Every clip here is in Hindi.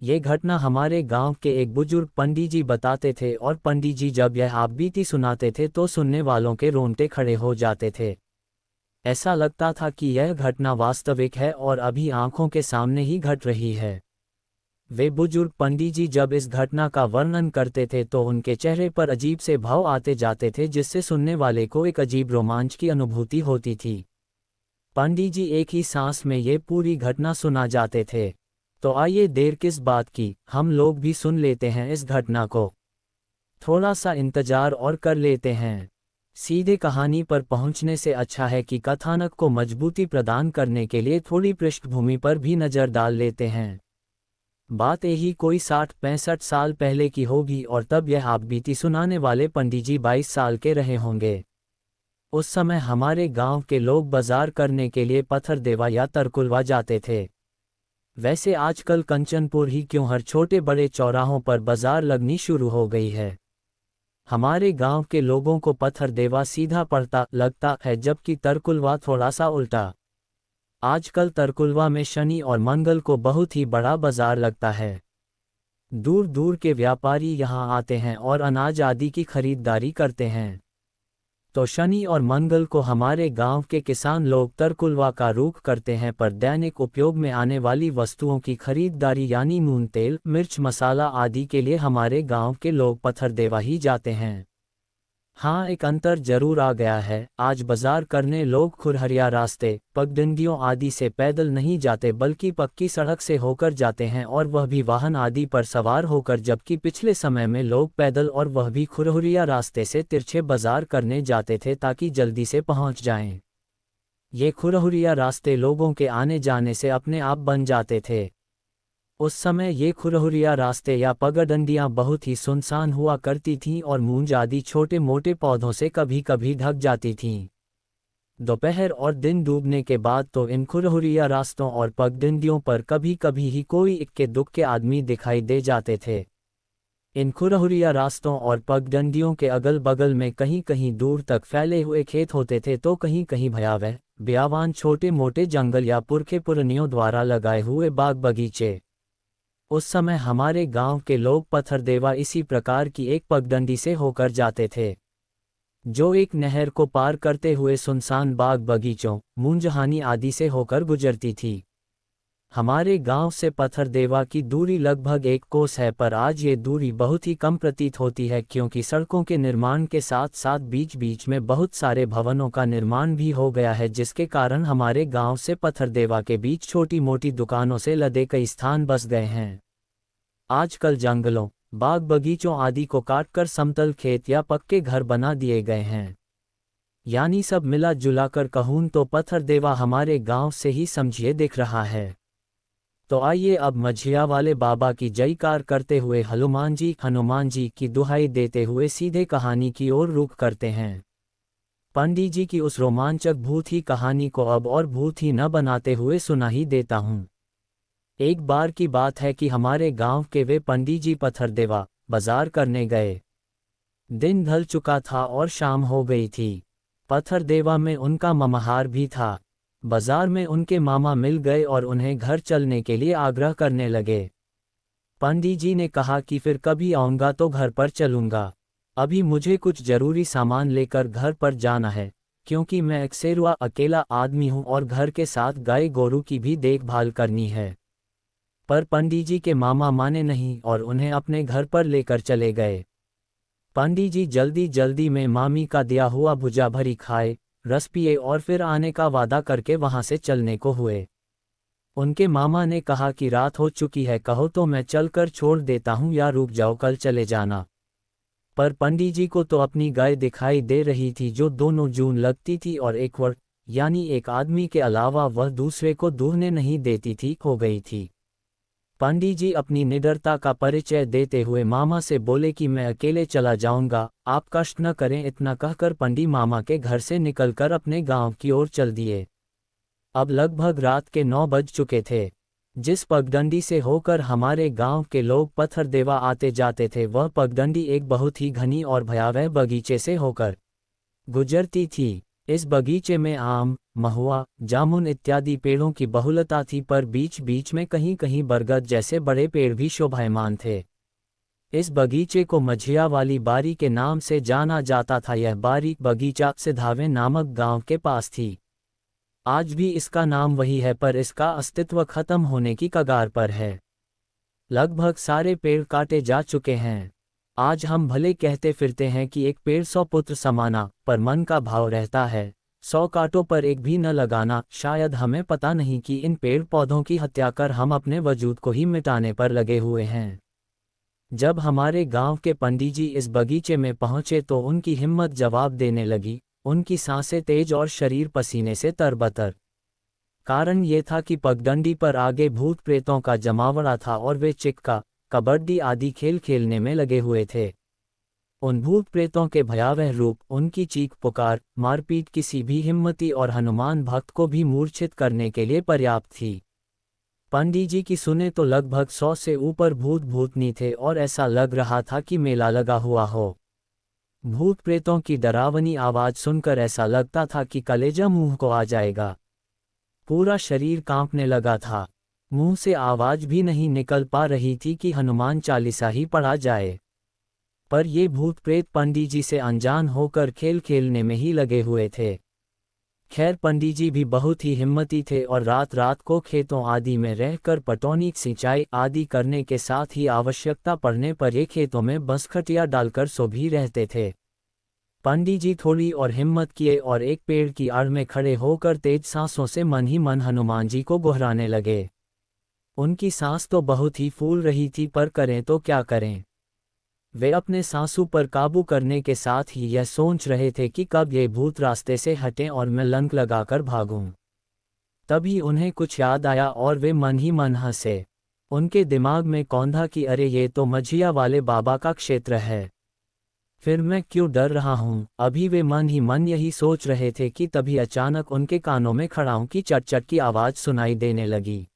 ये घटना हमारे गांव के एक बुजुर्ग पंडित जी बताते थे और पंडित जी जब यह आप बीती सुनाते थे तो सुनने वालों के रोंगटे खड़े हो जाते थे। ऐसा लगता था कि यह घटना वास्तविक है और अभी आंखों के सामने ही घट रही है। वे बुजुर्ग पंडित जी जब इस घटना का वर्णन करते थे तो उनके चेहरे पर अजीब से भाव आते जाते थे जिससे सुनने वाले को एक अजीब रोमांच की अनुभूति होती थी। पंडित जी एक ही सांस में ये पूरी घटना सुना जाते थे। तो आइए देर किस बात की, हम लोग भी सुन लेते हैं इस घटना को। थोड़ा सा इंतजार और कर लेते हैं। सीधे कहानी पर पहुंचने से अच्छा है कि कथानक को मजबूती प्रदान करने के लिए थोड़ी पृष्ठभूमि पर भी नजर डाल लेते हैं। बात यही कोई 60-65 साल पहले की होगी और तब यह आप बीती सुनाने वाले पंडित जी 22 साल के रहे होंगे। उस समय हमारे गांव के लोग बाजार करने के लिए पत्थरदेवा या तरकुलवा जाते थे। वैसे आजकल कंचनपुर ही क्यों हर छोटे बड़े चौराहों पर बाजार लगनी शुरू हो गई है। हमारे गांव के लोगों को पत्थरदेवा सीधा पड़ता लगता है जबकि तरकुलवा थोड़ा सा उल्टा। आजकल तरकुलवा में शनि और मंगल को बहुत ही बड़ा बाजार लगता है। दूर दूर के व्यापारी यहां आते हैं और अनाज आदि की खरीदारी करते हैं। तो शनि और मंगल को हमारे गांव के किसान लोग तरकुलवा का रुख करते हैं, पर दैनिक उपयोग में आने वाली वस्तुओं की खरीदारी यानी नून तेल मिर्च मसाला आदि के लिए हमारे गांव के लोग पत्थरदेवा ही जाते हैं। हाँ, एक अंतर जरूर आ गया है। आज बाजार करने लोग खुरहरिया रास्ते पगडंडियों आदि से पैदल नहीं जाते बल्कि पक्की सड़क से होकर जाते हैं और वह भी वाहन आदि पर सवार होकर, जबकि पिछले समय में लोग पैदल और वह भी खुरहरिया रास्ते से तिरछे बाजार करने जाते थे ताकि जल्दी से पहुंच जाएं। ये खुरहुरिया रास्ते लोगों के आने जाने से अपने आप बन जाते थे। उस समय ये खुरहुरिया रास्ते या पगडंडियां बहुत ही सुनसान हुआ करती थीं और मूंज आदि छोटे मोटे पौधों से कभी कभी ढक जाती थीं। दोपहर और दिन डूबने के बाद तो इन खुरहुरिया रास्तों और पगडंडियों पर कभी कभी ही कोई इक्के दुक्के आदमी दिखाई दे जाते थे। इन खुरहुरिया रास्तों और पगडंडियों के अगल बगल में कहीं कहीं दूर तक फैले हुए खेत होते थे तो कहीं कहीं भयावह बयावान छोटे मोटे जंगल या पुरखे पुरनियों द्वारा लगाए हुए बाग बगीचे। उस समय हमारे गांव के लोग पत्थरदेवा इसी प्रकार की एक पगडंडी से होकर जाते थे, जो एक नहर को पार करते हुए सुनसान बाग बगीचों मूंजहानी आदि से होकर गुजरती थी। हमारे गांव से पत्थरदेवा की दूरी लगभग 1 कोस है, पर आज ये दूरी बहुत ही कम प्रतीत होती है क्योंकि सड़कों के निर्माण के साथ साथ बीच बीच में बहुत सारे भवनों का निर्माण भी हो गया है, जिसके कारण हमारे गांव से पत्थरदेवा के बीच छोटी मोटी दुकानों से लदे कई स्थान बस गए हैं। आजकल जंगलों बाग बगीचों आदि को काटकर समतल खेत या पक्के घर बना दिए गए हैं। यानी सब मिला जुलाकर कहूं तो पत्थरदेवा हमारे गांव से ही समझिए दिख रहा है। तो आइए अब मझिया वाले बाबा की जयकार करते हुए हनुमान जी की दुहाई देते हुए सीधे कहानी की ओर रुख करते हैं। पंडित जी की उस रोमांचक भूत ही कहानी को अब और भूत ही न बनाते हुए सुना ही देता हूँ। एक बार की बात है कि हमारे गांव के वे पंडित जी पत्थरदेवा बाजार करने गए। दिन ढल चुका था और शाम हो गई थी। पत्थरदेवा में उनका ममाहार भी था। बाजार में उनके मामा मिल गए और उन्हें घर चलने के लिए आग्रह करने लगे। पंडित जी ने कहा कि फिर कभी आऊँगा तो घर पर चलूँगा, अभी मुझे कुछ जरूरी सामान लेकर घर पर जाना है क्योंकि मैं अक्सरुआ अकेला आदमी हूँ और घर के साथ गाय गोरू की भी देखभाल करनी है। पर पंडित जी के मामा माने नहीं और उन्हें अपने घर पर लेकर चले गए। पंडित जी जल्दी जल्दी में मामी का दिया हुआ भुजा भरी खाए, रस पिए और फिर आने का वादा करके वहां से चलने को हुए। उनके मामा ने कहा कि रात हो चुकी है, कहो तो मैं चलकर छोड़ देता हूं या रुक जाओ, कल चले जाना। पर पंडित जी को तो अपनी गाय दिखाई दे रही थी जो दोनों जून लगती थी और एक वर्ग यानी एक आदमी के अलावा वह दूसरे को दूहने नहीं देती थी, हो गई थी। पंडित जी अपनी निडरता का परिचय देते हुए मामा से बोले कि मैं अकेले चला जाऊंगा, आप कष्ट न करें। इतना कहकर पंडित मामा के घर से निकलकर अपने गांव की ओर चल दिए। अब लगभग रात के 9 बज चुके थे। जिस पगडंडी से होकर हमारे गांव के लोग पत्थरदेवा आते जाते थे वह पगडंडी एक बहुत ही घनी और भयावह बगीचे से होकर गुजरती थी। इस बगीचे में आम, महुआ, जामुन इत्यादि पेड़ों की बहुलता थी, पर बीच बीच में कहीं कहीं बरगद जैसे बड़े पेड़ भी शोभायमान थे। इस बगीचे को मझिया वाली बारी के नाम से जाना जाता था। यह बारी बगीचा सिधावे नामक गांव के पास थी। आज भी इसका नाम वही है, पर इसका अस्तित्व खत्म होने की कगार पर है। लगभग सारे पेड़ काटे जा चुके हैं। आज हम भले कहते फिरते हैं कि एक पेड़ 100 पुत्र समाना, पर मन का भाव रहता है 100 कांटों पर एक भी न लगाना। शायद हमें पता नहीं कि इन पेड़ पौधों की हत्या कर हम अपने वजूद को ही मिटाने पर लगे हुए हैं। जब हमारे गांव के पंडित जी इस बगीचे में पहुंचे तो उनकी हिम्मत जवाब देने लगी। उनकी सांसें तेज और शरीर पसीने से तरबतर। कारण ये था कि पगडंडी पर आगे भूत प्रेतों का जमावड़ा था और वे चिक्का, कबड्डी आदि खेल खेलने में लगे हुए थे। उन भूत प्रेतों के भयावह रूप, उनकी चीख पुकार, मारपीट किसी भी हिम्मती और हनुमान भक्त को भी मूर्छित करने के लिए पर्याप्त थी। पंडित जी की सुने तो लगभग 100 से ऊपर भूत भूतनी थे और ऐसा लग रहा था कि मेला लगा हुआ हो। भूत प्रेतों की डरावनी आवाज सुनकर ऐसा लगता था कि कलेजा मुंह को आ जाएगा। पूरा शरीर कांपने लगा था। मुंह से आवाज भी नहीं निकल पा रही थी कि हनुमान चालीसा ही पढ़ा जाए। पर ये भूत प्रेत पंडित जी से अनजान होकर खेल खेलने में ही लगे हुए थे। खैर पंडित जी भी बहुत ही हिम्मती थे और रात रात को खेतों आदि में रहकर पटौनी, सिंचाई आदि करने के साथ ही आवश्यकता पड़ने पर ये खेतों में बंसखटिया डालकर सो भी रहते थे। पंडित जी थोड़ी और हिम्मत किए और एक पेड़ की आड़ में खड़े होकर तेज सांसों से मन ही मन हनुमान जी को गुहराने लगे। उनकी सांस तो बहुत ही फूल रही थी, पर करें तो क्या करें। वे अपने सांसों पर काबू करने के साथ ही यह सोच रहे थे कि कब ये भूत रास्ते से हटें और मैं लंक लगाकर भागूं। तभी उन्हें कुछ याद आया और वे मन ही मन हंसे। उनके दिमाग में कौंधा कि अरे ये तो मझिया वाले बाबा का क्षेत्र है, फिर मैं क्यों डर रहा हूँ। अभी वे मन ही मन यही सोच रहे थे कि तभी अचानक उनके कानों में खड़ाऊं की चट-चट की आवाज़ सुनाई देने लगी।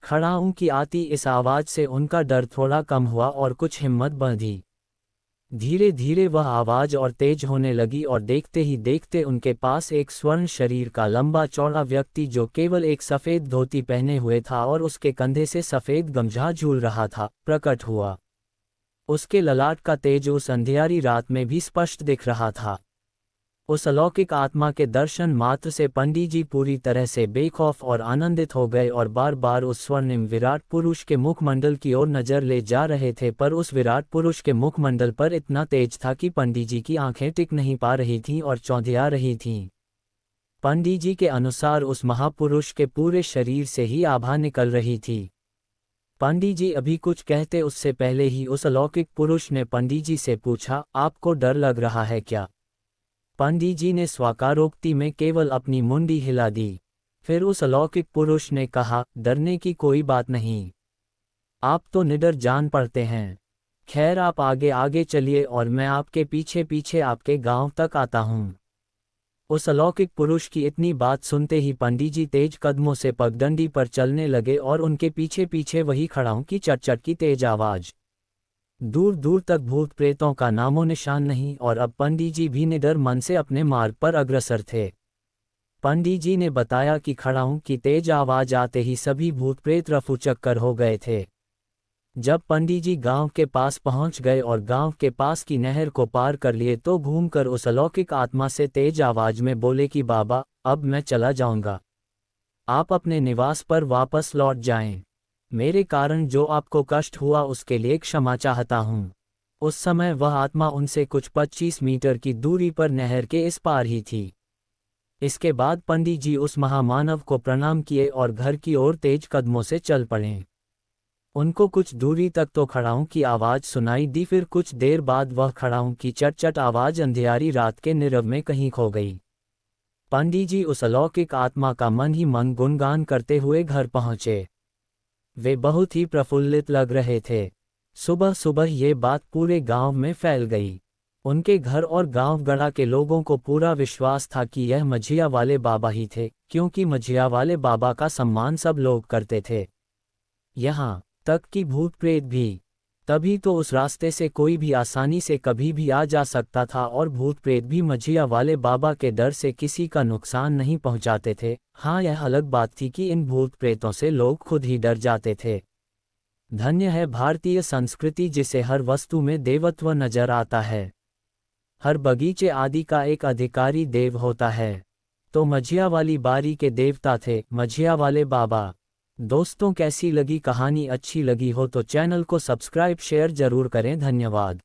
खड़ाऊं की आती इस आवाज़ से उनका डर थोड़ा कम हुआ और कुछ हिम्मत बढ़ी। धीरे धीरे वह आवाज़ और तेज होने लगी और देखते ही देखते उनके पास एक स्वर्ण शरीर का लंबा चौड़ा व्यक्ति, जो केवल एक सफ़ेद धोती पहने हुए था और उसके कंधे से सफ़ेद गमछा झूल रहा था, प्रकट हुआ। उसके ललाट का तेज उस अंधियारी रात में भी स्पष्ट दिख रहा था। उस अलौकिक आत्मा के दर्शन मात्र से पंडित जी पूरी तरह से बेखौफ और आनंदित हो गए और बार बार उस स्वर्णिम विराट पुरुष के मुखमंडल की ओर नजर ले जा रहे थे, पर उस विराट पुरुष के मुखमंडल पर इतना तेज था कि पंडित जी की आंखें टिक नहीं पा रही थीं और चौंधिया रही थीं। पंडित जी के अनुसार उस महापुरुष के पूरे शरीर से ही आभा निकल रही थी। पंडित जी अभी कुछ कहते उससे पहले ही उस अलौकिक पुरुष ने पंडित जी से पूछा, आपको डर लग रहा है क्या? पंडित जी ने स्वाकारोक्ति में केवल अपनी मुंडी हिला दी। फिर उस अलौकिक पुरुष ने कहा, डरने की कोई बात नहीं, आप तो निडर जान पड़ते हैं। खैर आप आगे आगे चलिए और मैं आपके पीछे पीछे आपके गांव तक आता हूँ। उस अलौकिक पुरुष की इतनी बात सुनते ही पंडित जी तेज कदमों से पगडंडी पर चलने लगे और उनके पीछे पीछे वही खड़ाऊं की चट-चट की तेज आवाज। दूर दूर तक भूत प्रेतों का नामो निशान नहीं और अब पंडित जी भी निडर मन से अपने मार्ग पर अग्रसर थे। पंडित जी ने बताया कि खड़ाऊं की तेज आवाज आते ही सभी भूत प्रेत रफू चक्कर हो गए थे। जब पंडित जी गांव के पास पहुंच गए और गांव के पास की नहर को पार कर लिए तो घूमकर उस अलौकिक आत्मा से तेज आवाज में बोले कि बाबा, अब मैं चला जाऊंगा, आप अपने निवास पर वापस लौट जाएं। मेरे कारण जो आपको कष्ट हुआ उसके लिए क्षमा चाहता हूं। उस समय वह आत्मा उनसे कुछ 25 मीटर की दूरी पर नहर के इस पार ही थी। इसके बाद पंडित जी उस महामानव को प्रणाम किए और घर की ओर तेज कदमों से चल पड़े। उनको कुछ दूरी तक तो खड़ाऊं की आवाज सुनाई दी, फिर कुछ देर बाद वह खड़ाऊं की चट-चट आवाज अंधियारी रात के नीरव में कहीं खो गई। पंडित जी उस अलौकिक आत्मा का मन ही मन गुणगान करते हुए घर पहुंचे। वे बहुत ही प्रफुल्लित लग रहे थे। सुबह सुबह ये बात पूरे गांव में फैल गई। उनके घर और गांव गढ़ा के लोगों को पूरा विश्वास था कि यह मझिया वाले बाबा ही थे, क्योंकि मझिया वाले बाबा का सम्मान सब लोग करते थे, यहाँ तक कि भूत प्रेत भी। तभी तो उस रास्ते से कोई भी आसानी से कभी भी आ जा सकता था और भूत प्रेत भी मझिया वाले बाबा के डर से किसी का नुकसान नहीं पहुंचाते थे। हाँ, यह अलग बात थी कि इन भूत प्रेतों से लोग खुद ही डर जाते थे। धन्य है भारतीय संस्कृति जिसे हर वस्तु में देवत्व नजर आता है। हर बगीचे आदि का एक अधिकारी देव होता है। तो मझिया वाली बारी के देवता थे मझिया वाले बाबा। दोस्तों, कैसी लगी कहानी? अच्छी लगी हो तो चैनल को सब्सक्राइब शेयर जरूर करें। धन्यवाद।